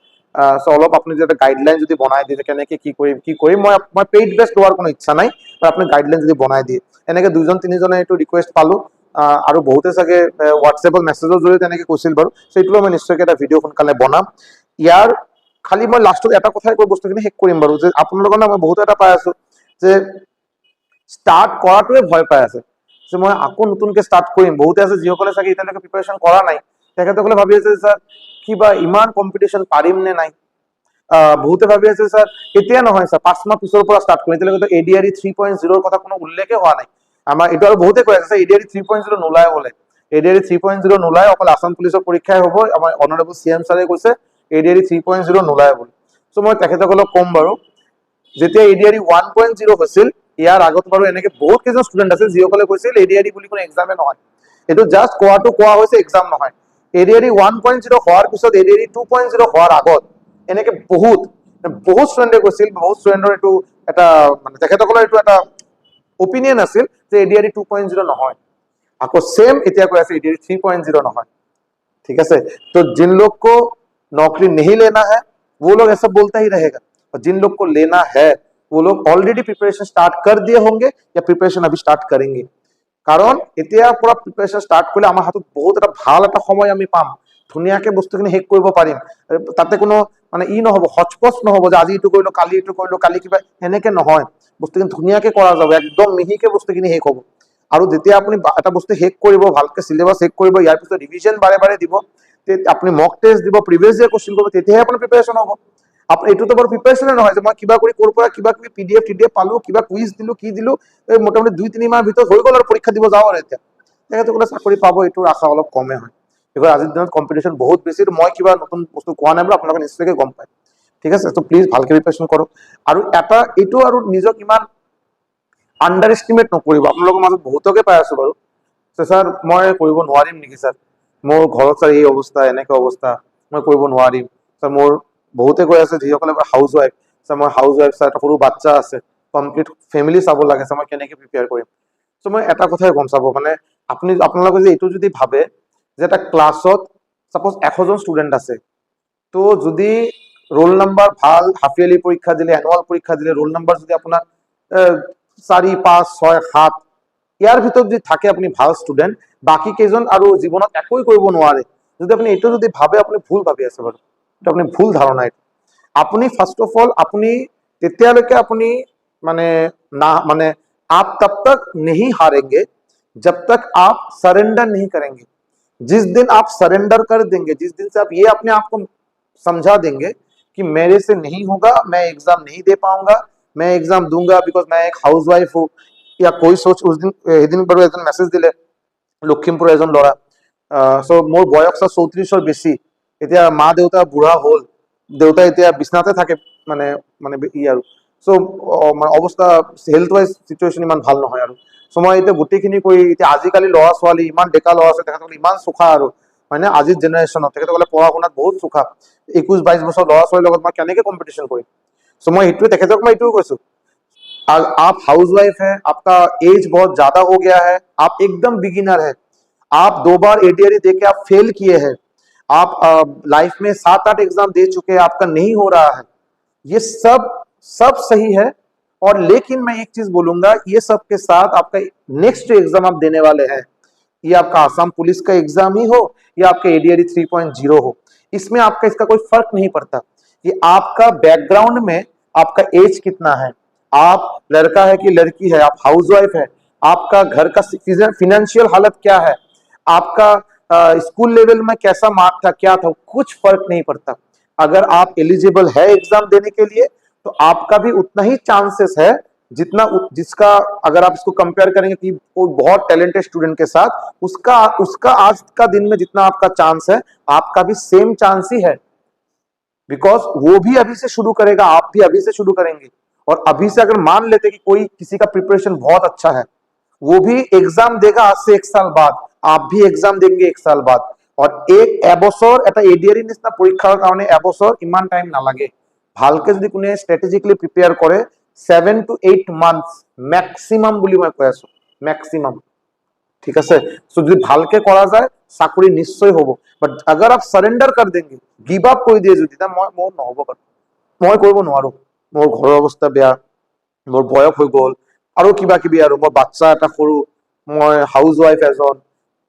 চ' অলপ আপুনি যদি গাইডলাইন যদি বনাই দিয়ে কেনেকে কি কৰিম মই পেইড বেছ লোৱাৰ কোনো ইচ্ছা নাই, আপুনি গাইডলাইন যদি বনাই দিয়ে, এনেকে দুজন তিনিজনে এইটো ৰিকুৱেষ্ট পালো। আৰু বহুতে চাগে হোৱাটছএপত মেছেজৰ জৰিয়তে এনেকে কৈছিল বাৰু, সেইটোলৈ মই নিশ্চয়কৈ এটা ভিডিঅ' সোনকালে বনাম। ইয়াৰ খালি মই লাষ্টত এটা কথাই কৈ বস্তুখিনি শেষ কৰিম বাৰু, যে আপোনালোকৰ মই বহুত এটা পাই আছো যে ষ্টাৰ্ট কৰাটোৱে ভয় পাই আছে, যে মই আকৌ নতুনকে ষ্টাৰ্ট কৰিম। বহুতে আছে যিসকলে চাগে এতিয়ালৈকে প্ৰিপাৰেশ্যন কৰা নাই, তেখেতসকলে ভাবি আছে ছাৰ কিবা ইমান কম্পিটিশ্যন পাৰিম নে নাই। বহুতে ভাবি আছে ছাৰ এতিয়া নহয় ছাৰ 5 মাহ পিছৰ পৰা ষ্টাৰ্ট কৰিম, এতিয়ালৈকে ADRE 3.0 কথা কোনো উল্লেখে হোৱা নাই আমাৰ। এইটো আৰু বহুতে কৈ আছে ADRE 3.0 নোলায় বোলে, ADRE 3.0 নোলায়, অকল আছাম পুলিচৰ পৰীক্ষাই হ'ব। আমাৰ অনাৰেবল CM ছাৰে কৈছে ADRE 3.0 নোলায় বুলি। চ' মই তেখেতসকলক ক'ম বাৰু, যেতিয়া ADRE 1.0 হৈছিল ইয়াৰ আগত বাৰু এনেকে বহুত কেইজন ষ্টুডেণ্ট আছে যিসকলে কৈছিল ADRE বুলি কোনো এক্সামে নহয়, এইটো জাষ্ট কোৱাটো কোৱা হৈছে, এক্সাম নহয়। ADRE 1.0 হোৱাৰ পিছত ADRE 2.0 হোৱাৰ আগত এনেকে বহুত ষ্টুডেণ্টে কৈছিল, বহুত ষ্টুডেণ্টৰ এইটো এটা মানে তেখেতসকলৰ এইটো এটা ओपिनियन আছিল যে ADRE 2.0 নহয়, আকৌ सेम এতিয়া কৈ আছে ADRE 3.0 নহয়। ठीक है, तो जिन लोग को नौकरी नहीं लेना है वो लोग ऐसा बोलता ही रहेगा, और जिन लोग को लेना है वो लोग ऑलरेडी प्रिपरेशन स्टार्ट कर दिए होंगे या प्रिपरेशन अभी स्टार्ट करेंगे। कारण এতিয়াৰ পৰা প্ৰিপাৰেচন ষ্টাৰ্ট কৰিলে আমাৰ হাতত বহুত এটা ভাল এটা সময় আমি পাম, ধুনীয়াকে বস্তুখিনি শেষ কৰিব পাৰিম। তাতে কোনো মানে নহ'ব, হচপচ নহ'ব যে আজি এইটো কৰিলো কালি এইটো কৰিলো কালি কিবা, এনেকে নহয়। বস্তুখিনি ধুনীয়াকে কৰা যাব, একদম মিহিকে বস্তুখিনি শেষ হ'ব। আৰু যেতিয়া আপুনি এটা বস্তু শেষ কৰিব, ভালকে চিলেবাছ শেষ কৰিব, ইয়াৰ পিছত ৰিভিজন বাৰে বাৰে দিব, আপুনি মক টেষ্ট দিব, প্ৰিভিয়াছ ইয়াৰ কুৱেশ্যন কৰিব, তেতিয়াহে আপোনাৰ প্ৰিপাৰেচন হ'ব। আপুনি এইটোতো বাৰু প্ৰিপাৰেচনে নহয় যে মই কিবা কৰি ক'ৰ পৰা কিবা কিবি PDF পালো, কিবা কুইজ দিলো, কি দিলো, এই মোটামুটি 2-3 মাহৰ ভিতৰত হৈ গ'ল আৰু পৰীক্ষা দিব যাওঁ আৰু এতিয়া তেখেতসকলে চাকৰি পাব, এইটোৰ আশা অলপ কমে হয়। বিকজ আজিৰ দিনত কম্পিটিশ্যন বহুত বেছি। মই কিবা নতুন বস্তু কোৱা নাই বাৰু, আপোনালোকে নিশ্চয়কৈ গম পায়। ঠিক আছে, তো প্লিজ ভালকে প্ৰিপাৰেচন কৰক। আৰু এটা এইটো আৰু নিজক ইমান আণ্ডাৰ এষ্টিমেট নকৰিব। আপোনালোকৰ মাজত বহুতকে পাই আছো বাৰু ছাৰ মই কৰিব নোৱাৰিম নেকি ছাৰ, মোৰ ঘৰত ছাৰ এই অৱস্থা, এনেকে অৱস্থা, মই কৰিব নোৱাৰিম ছাৰ। মোৰ বহুতে কৈ আছে যিসকলে হাউচ ৱাইফ, ছাৰ মই হাউচ ৱাইফ ছাৰ, এটা সৰু বাচ্চা আছে, কমপ্লিট ফেমিলি চাব লাগে ছাৰ, মই কেনেকে প্ৰিপেয়াৰ কৰিম। চ' মই এটা কথাই কম, চাব মানে আপোনালোকে যে এইটো যদি ভাবে যে এটা ক্লাছত ছাপ'জ 100জন ষ্টুডেণ্ট আছে, তো যদি ৰোল নাম্বাৰ ভাল, হাফ ইয়াৰলি পৰীক্ষা দিলে, এনুৱেল পৰীক্ষা দিলে, ৰোল নাম্বাৰ যদি আপোনাৰ 4, 5, 6, 7 ইয়াৰ ভিতৰত যদি থাকে আপুনি ভাল ষ্টুডেণ্ট, বাকী কেইজন আৰু জীৱনত একোৱে কৰিব নোৱাৰে, যদি আপুনি এইটো যদি ভাবে আপুনি ভুল ভাবি আছে বাৰু, এইটো আপুনি ভুল ধাৰণা। এইটো আপুনি ফাৰ্ষ্ট অফ অল আপুনি তেতিয়ালৈকে আপুনি মানে ना माने आप तब तक नहीं हारेंगे जब तक आप सरेंडर नहीं करेंगे। जिस दिन आप सरेंडर कर देंगे, जिस दिन से आप ये अपने आप को समझा देंगे कि मेरे से नहीं होगा, मैं एग्जाम नहीं दे पाऊंगा, मैं एग्जाम दूंगा बिकॉज मैं एक हाउस वाइफ हूँ, या कोई सोच उस दिन এদিন বাৰু এজন মেছেজ দিলে লখিমপুৰ এজন ল'ৰা চ' মোৰ বয়স 34ৰ বেছি, এতিয়া মা দেউতা বুঢ়া হ'ল, দেউতা এতিয়া বিছনাতে থাকে, মানে মানে ই আৰু চ' মানে অৱস্থা হেল্থ ৱাইজ চিটুৱেশ্যন ইমান ভাল নহয় আৰু চ' মই এতিয়া গোটেইখিনি কৰি এতিয়া আজিকালি ল'ৰা ছোৱালী ইমান ডেকা ল'ৰা ছোৱালী তেখেতসকলে ইমান চোকা আৰু মানে আজিৰ জেনেৰেশ্যনত তেখেতসকলে পঢ়া শুনাত বহুত চোকা, 21-22 বছৰ ল'ৰা ছোৱালীৰ লগত মই কেনেকে কম্পিটিশ্যন কৰিম। চ' মই এইটোৱে তেখেতক মই এইটোও কৈছো, आप हाउस वाइफ है, आपका एज बहुत ज्यादा हो गया है, आप एकदम बिगिनर है, आप 2 बार एडीआरई देके आप फेल किए हैं, आप लाइफ में 7-8 एग्जाम दे चुके हैं, आपका नहीं हो रहा है, ये सब सब सही है। और लेकिन मैं एक चीज बोलूंगा, ये सब के साथ आपका नेक्स्ट एग्जाम आप देने वाले हैं, ये आपका आसाम पुलिस का एग्जाम ही हो या आपका एडीआरई 3.0 हो, इसमें आपका इसका कोई फर्क नहीं पड़ता कि आपका बैकग्राउंड में आपका एज कितना है, आप लड़का है कि लड़की है, आप हाउस वाइफ है, आपका घर का फिनेंशियल हालत क्या है, आपका स्कूल लेवल में कैसा मार्क था, क्या था, कुछ फर्क नहीं पड़ता। अगर आप एलिजिबल है एग्जाम देने के लिए तो आपका भी उतना ही चांसेस है जितना जिसका, अगर आप इसको कंपेयर करेंगे कि कोई बहुत टैलेंटेड स्टूडेंट के साथ, उसका उसका आज का दिन में जितना आपका चांस है, आपका भी सेम चांस ही है, बिकॉज वो भी अभी से शुरू करेगा, आप भी अभी से शुरू करेंगे। और अभी से अगर मान लेते कि कोई किसी का प्रिपरेशन बहुत अच्छा है, वो भी एग्जाम देगा आज से 1 साल बाद, आप भी एग्जाम देंगे 1 साल बाद, और एक এবছৰ এটা এডিআৰই নিচিনা পৰীক্ষাৰ কাৰণে এবছৰ ইমান টাইম নালাগে। ভালকে যদি কোনে স্ট্ৰেটেজিকলি প্ৰিপেয়াৰ কৰে 7 to 8 months मैक्सिमम বুলি মই কৈ আছো, मैक्सिमम, ঠিক আছে। সো যদি ভালকে কৰা যায় চাকৰি নিশ্চয় হ'ব, বাট अगर आप सरेंडर कर देंगे, गिव अप কৰি দিয়ে যদি, তা মই নহব, মই কৰিব নোৱাৰো, মোৰ ঘৰৰ অৱস্থা বেয়া, মোৰ বয়স হৈ গ'ল, আৰু কিবা কিবি, আৰু মোৰ বাচ্চা এটা সৰু, মই हाउस वाइफ एजन।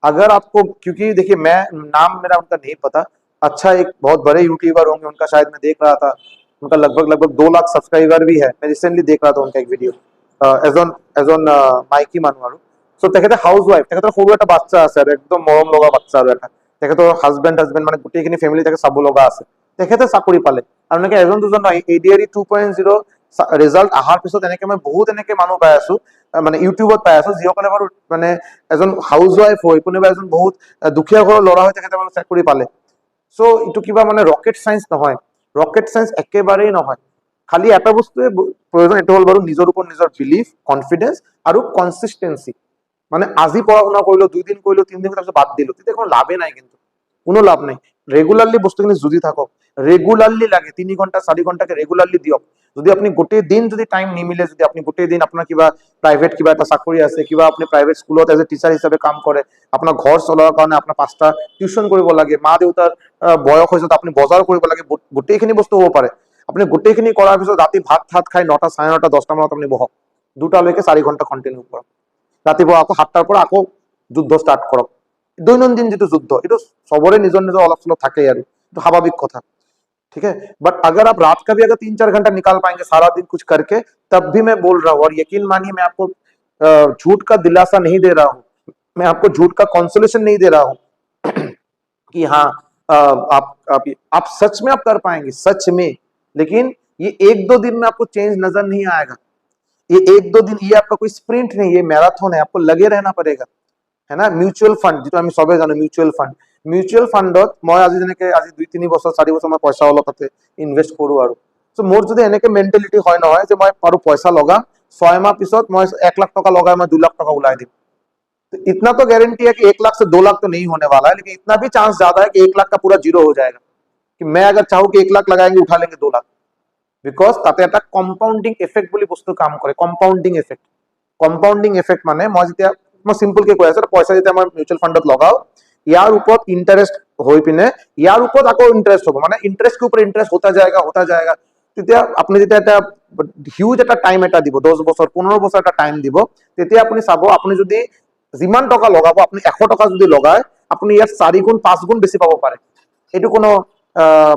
अगर आपको, क्योंकि देखिए मैं नाम मेरा उनका नहीं पता, अच्छा एक बहुत बड़े यूट्यूबर होंगे, उनका शायद मैं देख रहा था, उनका लगभग लगभग 2 लाख सब्सक्राइबर भी है, मैं रिसेंटली देख रहा था उनका एक वीडियो, এজন এজন মাইকী মানুহ আৰু চ' তেখেতে হাউচ ৱাইফ, তেখেতৰ সৰু এটা বাচ্চা আছে আৰু একদম মৰম লগা বাচ্চা আৰু এটা, তেখেতৰ হাজবেণ্ড মানে গোটেইখিনি ফেমিলি তেখেত চাব লগা আছে, তেখেতে চাকৰি পালে। আৰু এনেকে এজন দুজন নহয়, এডিআৰই 2.0 ৰিজাল্ট অহাৰ পিছত এনেকে মই বহুত এনেকে মানুহ পাই আছো, মানে ইউটিউবত পাই আছো, যিসকলে বাৰু মানে এজন হাউচ ৱাইফ হৈ, কোনোবা এজন বহুত দুখীয়া ঘৰৰ ল'ৰা হৈ তেখেতে মানে চাকৰি পালে। চ' এইটো কিবা মানে ৰকেট চাইন্স নহয়, ৰকেট চাইন্স একেবাৰেই নহয়, খালি এটা বস্তুৱে প্ৰয়োজন, এইটো হ'ল বাৰু নিজৰ ওপৰত নিজৰ বিলিফ, কনফিডেন্স আৰু কনসিস্টেন্সি। মানে আজি পঢ়া শুনা কৰিলো, 2 দিন কৰিলো, 3 দিন তাৰপিছত বাদ দিলো, তেতিয়া কোনো লাভে নাই, কিন্তু কোনো লাভ নাই। রেগুলারলি বস্তুখিনি যুঁজি থাকক, রেগুলারলি লাগে 3 ঘন্টা 4 ঘন্টাকে রেগুলারলি দিয়ক। যদি আপনি গোটেই দিন যদি টাইম নিমিলে, যদি আপনি গোটেই দিন আপনার কিবা প্ৰাইভেট কিবা এটা চাকৰি আছে, কিবা আপনি প্ৰাইভেট স্কুলত এজ এ টিচাৰ হিচাপে কাম কৰে, আপোনাৰ ঘৰ চলাৰ কাৰণে আপোনাৰ 5টা টিউশন কৰিব লাগে, মা দেউতাৰ বয়স হৈছে, আপনি বজাৰ কৰিব লাগে, গোটেইখিনি বস্তু হ'ব পাৰে। আপনি গোটেইখিনি কৰাৰ পিছত ৰাতি ভাত খাই 9টা 9:30 10টা মানত আপনি বহক, 2টালৈকে 4 ঘন্টা কন্টিনিউ কৰক, ৰাতিপুৱা আকৌ 7টাৰ পৰা আকৌ যুদ্ধ ষ্টাৰ্ট কৰক। দৈনন্দিন যেটো যুদ্ধ, এটো सबरे निजर निजर अलग अलग থাকে আর तो स्वाभाविक কথা, ठीक है। बट अगर आप रात का भी अगर 3-4 घंटा निकाल पाएंगे सारा दिन कुछ करके, तब भी मैं बोल रहा हूँ, और यकीन मानिए मैं आपको झूठ का दिलासा नहीं दे रहा हूँ, मैं आपको झूठ का कंसोलेशन नहीं दे रहा हूँ कि हाँ आप सच में आप कर पाएंगे, सच में। लेकिन ये 1-2 दिन में आपको चेंज नजर नहीं आएगा, ये 1-2 दिन, ये आपका कोई स्प्रिंट नहीं, ये मैराथन है, आपको लगे रहना पड़ेगा, है ना। মিউচুৱেল ফাণ্ড যেটো আমি সবে জানো, মিউচুৱেল ফাণ্ডত মই আজি যেনেকে আজি 2-3 বছৰ 4 বছৰ মই পইচা অলপ তাতে ইনভেষ্ট কৰো, আৰু সো মোৰ যদি এনেকে মেন্টালিটি হয় নহয় যে মই আৰু পইচা লগাম, 6 মাহ পিছত মই 1 লাখ টকা লগাই মই 2 लाख टका उड़ा दूं, तो इतना तो गारंटी है कि 1 लाख से 2 लाख तो नहीं होने वाला है, लेकिन इतना भी चांस ज्यादा है कि 1 लाख का पूरा जीरो हो जाएगा, कि मैं अगर चाहूँ कि 1 लाख लगाएंगे उठा लेंगे 2 लाख, बिकॉज তাতে একটা কম্পাউন্ডিং এফেক্ট বুলি বস্তু কাম কৰে, কম্পাউন্ডিং এফেক্ট মানে মই যেতিয়া मैं सिंपल के কৈ আছো, পয়সা যেতিয়া মই মিউচুৱেল ফাণ্ডত লগাও, ইয়াৰ ওপৰত ইন্টাৰেস্ট হৈ পিনে ইয়াৰ ওপৰত আকৌ ইন্টারেস্ট হ'ব, মানে ইন্টারেস্ট के ऊपर ইন্টারেস্ট होता जाएगा। তেতিয়া আপনি যেতিয়া এটা হিউজ এটা টাইম এটা দিব, 10 বছৰ 15 বছৰ এটা টাইম দিব, তেতিয়া আপনি চাব, আপনি যদি যিমান টকা লগাব, আপনি 100 টকা যদি লগায়, আপনি ইয়াৰ 4 গুণ 5 গুণ বেছি পাব পাৰে। এইটো কোনো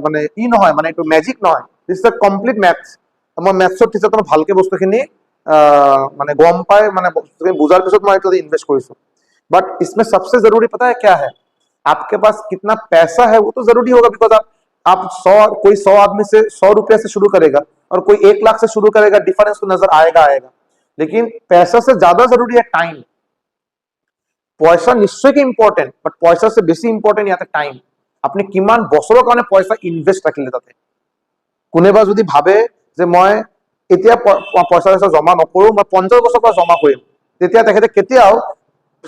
মানে ই নহয়, মানে এইটো ম্যাজিক নহয়। This is a complete maths. মই মেথছৰ টিচাৰটো ভালকে বস্তুখিনি মানে গম পাই মানে বস্তুখিনি বুজাৰ পিছত মই এইটো ইনভেষ্ট কৰিছো। बट इसमें सबसे जरूरी पता है क्या है, आपके पास कितना पैसा है वो तो जरूरी होगा, बिकॉज आप 100 कोई 100 आदमी से 100 रुपए से शुरू करेगा और कोई 1 लाख से शुरू करेगा, डिफरेंस तो नजर आएगा आएगा। लेकिन पैसा से ज्यादा जरूरी है टाइम। পয়সা নিশ্চয়কৈ ইম্পৰ্টেণ্ট, বাট পয়সা সে বেছি ইম্পৰ্টেণ্ট ইয়াতে টাইম। আপুনি কিমান বছৰৰ কাৰণে পয়সা ইনভেষ্ট ৰাখিলে তাতে। কোনোবা যদি ভাবে যে মই এতিয়া পয়সা জমা নকৰো, মই 50 বছৰৰ পৰা জমা কৰিম, তেতিয়া তেখেতে কেতিয়াও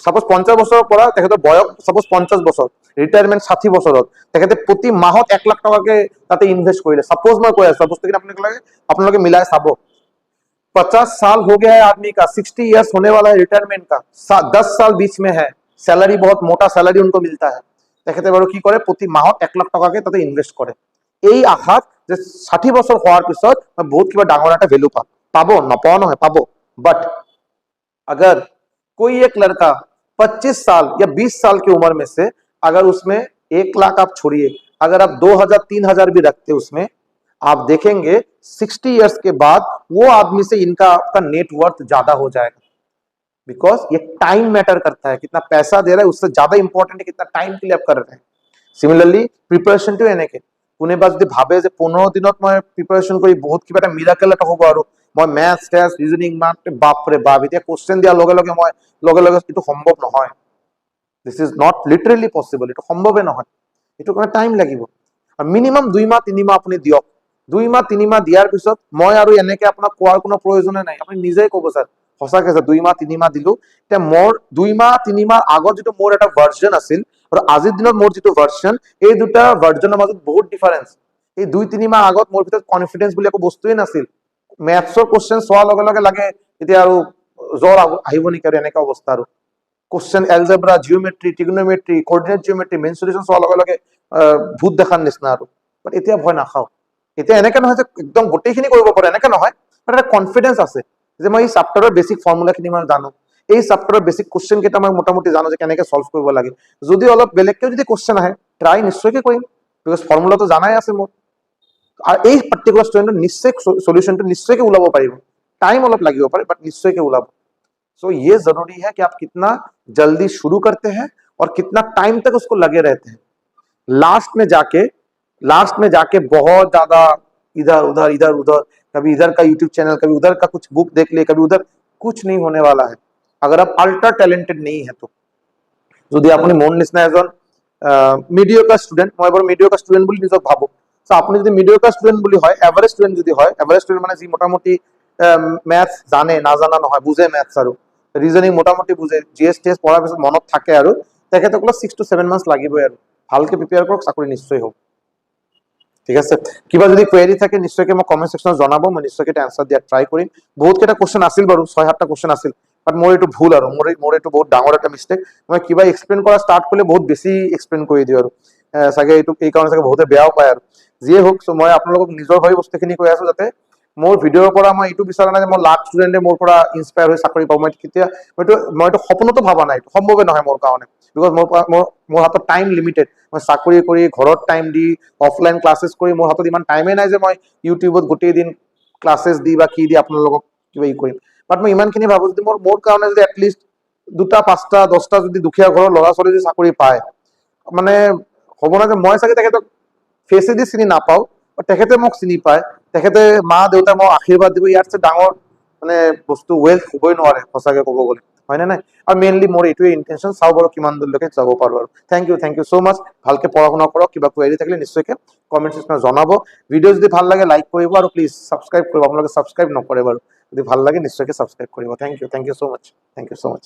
সাপোজ 50 বছৰৰ পৰা তেখেতৰ বয়স সাপোজ 50 বছৰ, ৰিটায়াৰমেণ্ট 60 বছৰত, তেখেতে প্ৰতি মাহত 1 লাখ টকাকে তাতে ইনভেষ্ট কৰিলে। সাপোজ মই কৈ আছো বস্তুখিনি আপোনালোকে মিলাই চাব। 50 साल हो गया है आदमी का, 60 ईयर्स होने वाला है रिटायरमेंट का, 10 साल बीच में है, सैलरी बहुत मोटा सैलरी उनको मिलता है। তেখেতে বাৰু কি কৰে, প্ৰতি মাহত 1 লাখ টকাকে তাতে ইনভেষ্ট কৰে, এই আশাত যে 60 বছৰ হোৱাৰ পিছত মই বহুত কিবা ডাঙৰ এটা ভ্যালু পাব, নাপাও নহয় পাব। বাট अगर कोई एक लड़का 25 साल या 20 साल की उम्र में से अगर उसमें 1 लाख आप छोड़िए, अगर आप 2000 3000 भी रखते उसमें, आप देखेंगे 60 इयर्स के बाद वो आदमी से इनका आपका नेटवर्थ ज्यादा हो जाएगा। बिकॉज ये टाइम मैटर करता है, कितना पैसा दे रहा है उससे ज्यादा इंपॉर्टेंट है कितना टाइम के लिए आप कर रहे हैं। सिमिलरली प्रिपारेशन टू एनएके, কোনোবা যদি ভাবে যে 15 দিনত মই প্ৰিপাৰেচন কৰি বহুত কিবা এটা মিৰাকেল এটা হ'ব আৰু মই ম্যাথছ টেষ্ট ৰিজনিং বাপৰে বাপ এতিয়া কোশ্চেন দিয়াৰ লগে লগে মই লগে লগে এইটো সম্ভৱ নহয়। This is not literally possible, এইটো সম্ভৱে নহয়, এইটো কাৰণে টাইম লাগিব। আৰু মিনিমাম 2 মাহ 3 মাহ আপুনি দিয়ক। 2 মাহ 3 মাহ দিয়াৰ পিছত মই আৰু এনেকে আপোনাক কোৱাৰ কোনো প্ৰয়োজনে নাই, আপুনি নিজেই ক'ব স্যাৰ সঁচাকে স্যাৰ 2 মাহ 3 মাহ দিলো, এতিয়া মোৰ 2 মাহ 3 মাহ আগত যিটো মোৰ এটা ভাৰ্জন আছিল আৰু আজিৰ দিনত মোৰ যিটো ভাৰ্জন, এই দুটা ভাৰ্জনৰ মাজত বহুত ডিফাৰেন্স। এই 2-3 মাহ আগত মোৰ ভিতৰত কনফিডেন্স বুলি একো বস্তুৱে নাছিল, মেথছৰ কোশ্চেন চোৱাৰ লগে লগে লাগে এতিয়া আৰু জ্বৰ আহিব নেকি আৰু এনেকা অৱস্থা। আৰু question algebra, geometry, trigonometry, coordinate geometry, mensuration চোৱাৰ লগে লগে ভূত দেখাৰ নিচিনা আৰু। বাট এতিয়া ভয় নাখাও, এতিয়া এনেকে নহয় যে একদম গোটেইখিনি কৰিব পাৰে, এনেকে নহয়, বাট এটা কনফিডেন্স আছে যে মই এই চেপ্টাৰৰ বেসিক ফৰ্মুলাখিনি মই জানো, এই চেপ্টাৰৰ বেসিক কোশ্চেন কেইটা মই মোটামুটি জানো যে কেনেকে সলভ কৰিব লাগে। যদি অলপ বেলেগকেও যদি কোশ্চেন আহে ট্ৰাই নিশ্চয়কৈ কৰিম, বিকজ ফৰ্মুলাটো জানাই আছে মোৰ। আৰ এই পাৰ্টিকুলাৰ স্টুডেন্টেৰ নিশ্চয় সলিউশনটা নিশ্চয়কৈ ওলাব পাৰিব, টাইম অলপ লাগিব পাৰে বাট নিশ্চয়কৈ ওলাব। सो ये जरूरी है कि आप कितना जल्दी शुरू करते हैं और कितना टाइम तक उसको लगे रहते हैं। लास्ट में जाके बहुत ज्यादा इधर उधर इधर उधर, कभी इधर का यूट्यूब चैनल, कभी उधर का कुछ बुक देख लिए, कभी उधर, कुछ नहीं होने वाला है अगर आप अल्ट्रा टैलेंटेड नहीं है तो। যদি আপুনি মোৰ নিচিনা এজন মিডিয়কাৰ ষ্টুডেন্ট, মই বাৰু মিডিয়কাৰ ষ্টুডেন্ট বুলি নিজক ভাবো, সো আপুনি যদি মিডিয়কাৰ ষ্টুডেন্ট বুলি হয়, এভাৰেজ ষ্টুডেন্ট যদি হয়, এভাৰেজ ষ্টুডেন্ট মানে যি মোটামুটি ম্যাথছ জানে, নাজানা নহয়, বুজে ম্যাথছ আৰু ৰিজনিং মোটামুটি বুজে, জিএস টিএস পঢ়াৰ পিছত মনত থাকে আৰু তেখেতসকলক 6 to 7 মান্থছ লাগিবই আৰু ভালকে প্ৰিপেয়াৰ কৰক, চাকৰি নিশ্চয় হ'ব। ঠিক আছে, কিবা যদি কোৱেৰি থাকে নিশ্চয়কৈ মই কমেন্ট সেকশনত জনাব, মই নিশ্চয়কৈ আনসাৰ দিয়া ট্ৰাই কৰিম। বহুত কেইটা কোশ্চেন আছিল বাৰু, 6-7টা কোশ্চেন আছিল, বাট মোৰ এইটো ভুল আৰু মোৰ এইটো বহুত ডাঙৰ এটা মিষ্টেক। মই কিবা এক্সপ্লেইন কৰা ষ্টাৰ্ট কৰিলে বহুত বেছি এক্সপ্লেইন কৰি দিওঁ আৰু চাগে এইটো এই কাৰণে চাগে বহুতে বেয়াও পায় আৰু যিয়ে হোক। চ' মই আপোনালোকক নিজৰ হৈ বস্তুখিনি কৈ আছো যাতে মোৰ ভিডিঅ'ৰ পৰা মই এইটো বিচৰা নাই যে মোৰ লাখ ষ্টুডেণ্টে মোৰ পৰা ইনস্পায়াৰ হৈ চাকৰি পাব। মইতো সপোনতো ভাবা নাই, সম্ভৱে নহয় মোৰ কাৰণে, বিকজ মোৰ হাতত টাইম লিমিটেড। মই চাকৰি কৰি ঘৰত টাইম দি অফলাইন ক্লাছেছ কৰি মোৰ হাতত ইমান টাইমেই নাই যে মই ইউটিউবত গোটেই দিন ক্লাছেছ দি বা কি দি আপোনালোকক কিবা কৰিম। বাট মই ইমানখিনি ভাবো যদি মোৰ কাৰণে যদি এটলিষ্ট 2টা 5টা 10টা যদি দুখীয়া ঘৰৰ ল'ৰা ছোৱালী যদি চাকৰি পায়, মানে হ'ব না যে মই চাগে তেখেতক ফেচেদি চিনি নাপাওঁ, তেখেতে মোক চিনি পায়, তেখেতে মা দেউতাই মোক আশীৰ্বাদ দিব, ইয়াতছে ডাঙৰ মানে বস্তু ৱেলথ হ'বই নোৱাৰে সঁচাকে ক'ব গ'লে, হয়নে নাই? আৰু মেইনলি মোৰ এইটোৱে ইণ্টেনশ্যন, চাওঁ বাৰু কিমান দূৰলৈকে যাব পাৰোঁ আৰু। থেংক ইউ ছ' মাছ। ভালকে পঢ়া শুনা কৰক, কিবা কুৱেৰি থাকিলে নিশ্চয়কৈ কমেণ্ট ছেকশ্যনত জনাব। ভিডিঅ' যদি ভাল লাগে লাইক কৰিব আৰু প্লিজ ছাবস্ক্ৰাইব কৰিব, আপোনালোকে ছাবস্ক্ৰাইব নকৰে বাৰু, যদি ভাল লাগে নিশ্চয়কৈ ছাবস্ক্ৰাইব কৰিব। Thank you so' much.